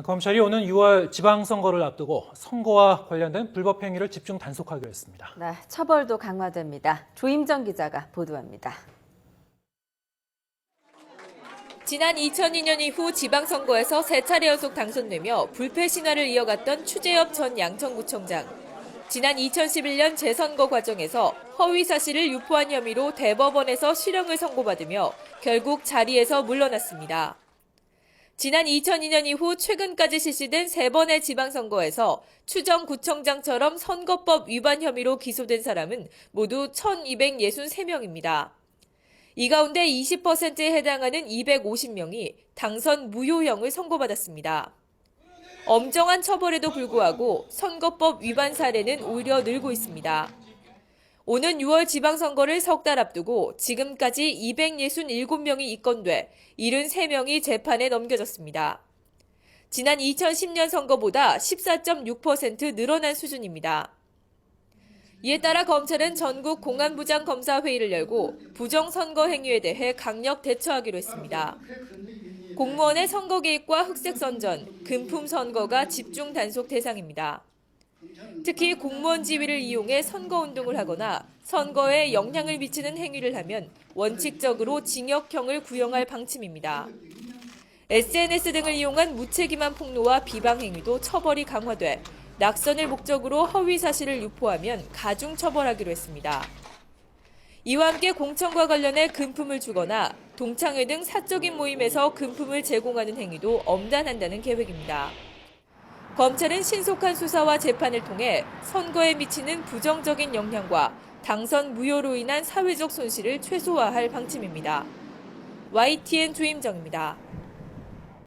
검찰이 오는 6월 지방선거를 앞두고 선거와 관련된 불법 행위를 집중 단속하기로 했습니다. 네, 처벌도 강화됩니다. 조임정 기자가 보도합니다. 지난 2002년 이후 지방선거에서 3차례 연속 당선되며 불패 신화를 이어갔던 추재엽 전 양천구청장. 지난 2011년 재선거 과정에서 허위 사실을 유포한 혐의로 대법원에서 실형을 선고받으며 결국 자리에서 물러났습니다. 지난 2002년 이후 최근까지 실시된 3번의 지방선거에서 추정구청장처럼 선거법 위반 혐의로 기소된 사람은 모두 1,263명입니다. 이 가운데 20%에 해당하는 250명이 당선 무효형을 선고받았습니다. 엄정한 처벌에도 불구하고 선거법 위반 사례는 오히려 늘고 있습니다. 오는 6월 지방선거를 석 달 앞두고 지금까지 267명이 입건돼 73명이 재판에 넘겨졌습니다. 지난 2010년 선거보다 14.6% 늘어난 수준입니다. 이에 따라 검찰은 전국 공안부장 검사 회의를 열고 부정선거 행위에 대해 강력 대처하기로 했습니다. 공무원의 선거 개입과 흑색 선전, 금품 선거가 집중 단속 대상입니다. 특히 공무원 지위를 이용해 선거운동을 하거나 선거에 영향을 미치는 행위를 하면 원칙적으로 징역형을 구형할 방침입니다. SNS 등을 이용한 무책임한 폭로와 비방 행위도 처벌이 강화돼 낙선을 목적으로 허위 사실을 유포하면 가중 처벌하기로 했습니다. 이와 함께 공천과 관련해 금품을 주거나 동창회 등 사적인 모임에서 금품을 제공하는 행위도 엄단한다는 계획입니다. 검찰은 신속한 수사와 재판을 통해 선거에 미치는 부정적인 영향과 당선 무효로 인한 사회적 손실을 최소화할 방침입니다. YTN 조임정입니다.